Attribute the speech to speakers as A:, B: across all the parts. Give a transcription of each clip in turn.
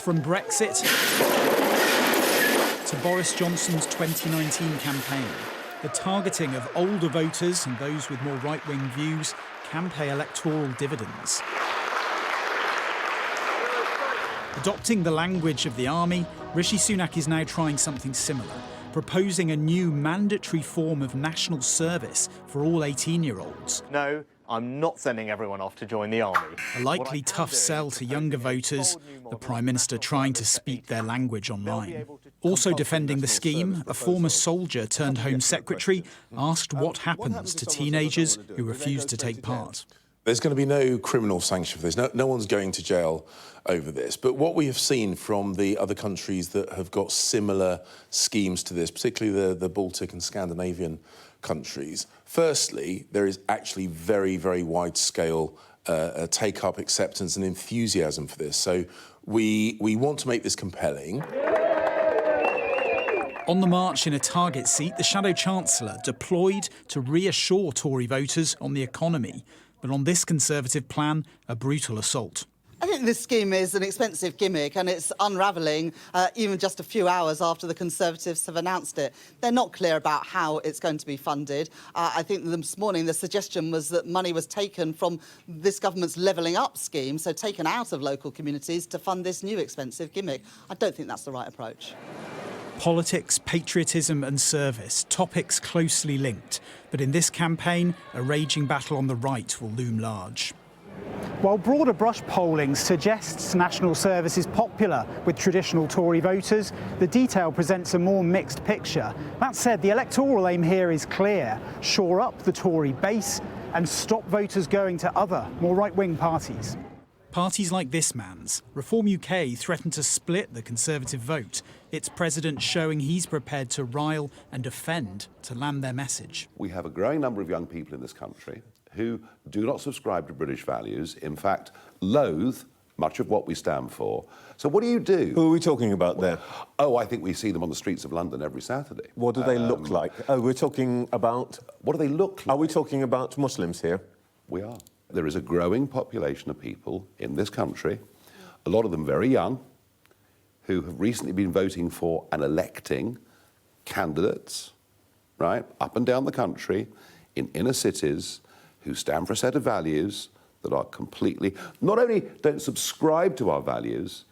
A: From Brexit to Boris Johnson's 2019 campaign, the targeting of older voters and those with more right-wing views can pay electoral dividends. Adopting the language of the army, Rishi Sunak is now trying something similar, proposing a new mandatory form of national service for all 18-year-olds.
B: No, I'm not sending everyone off to join the army.
A: A likely tough sell to younger voters, the Prime Minister trying to speak their language online. Also defending the scheme, a former soldier turned Home Secretary asked what happens to teenagers who refuse to take part.
C: There's going to be no criminal sanction for this. No one's going to jail over this. But what we have seen from the other countries that have got similar schemes to this, particularly the Baltic and Scandinavian countries, firstly, there is actually very, very wide-scale take-up, acceptance and enthusiasm for this. So we want to make this compelling.
A: On the march in a target seat, the Shadow Chancellor deployed to reassure Tory voters on the economy. But on this Conservative plan, a brutal assault.
D: I think this scheme is an expensive gimmick and it's unravelling even just a few hours after the Conservatives have announced it. They're not clear about how it's going to be funded. I think this morning the suggestion was that money was taken from this government's levelling up scheme, so taken out of local communities to fund this new expensive gimmick. I don't think that's the right approach.
A: Politics, patriotism and service, topics closely linked. But in this campaign, a raging battle on the right will loom large.
E: While broader brush polling suggests National Service is popular with traditional Tory voters, the detail presents a more mixed picture. That said, the electoral aim here is clear: shore up the Tory base and stop voters going to other, more right-wing parties.
A: Parties like this man's. Reform UK threaten to split the Conservative vote. Its president showing he's prepared to rile and offend to land their message.
F: We have a growing number of young people in this country who do not subscribe to British values, in fact, loathe much of what we stand for. So what do you do?
G: Who are we talking about there?
F: Oh, I think we see them on the streets of London every Saturday.
G: What do they look like? Oh, we're talking about...
F: What do they look like?
G: Are we talking about Muslims here?
F: We are. There is a growing population of people in this country, a lot of them very young, who have recently been voting for and electing candidates, right, up and down the country, in inner cities, who stand for a set of values that are completely, not only don't subscribe to our values,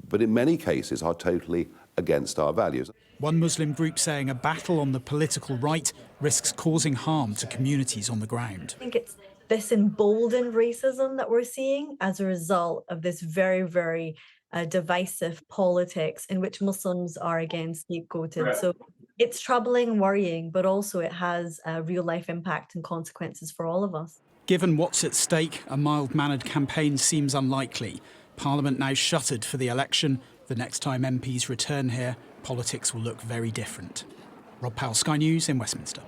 F: but in many cases are totally against our values.
A: One Muslim group saying a battle on the political right risks causing harm to communities on the ground.
H: I think it's this emboldened racism that we're seeing as a result of this very, very divisive politics in which Muslims are again scapegoated. Right. So it's troubling and worrying, but also it has a real-life impact and consequences for all of us.
A: Given what's at stake, a mild-mannered campaign seems unlikely. Parliament now shuttered for the election. The next time MPs return here, politics will look very different. Rob Powell, Sky News in Westminster.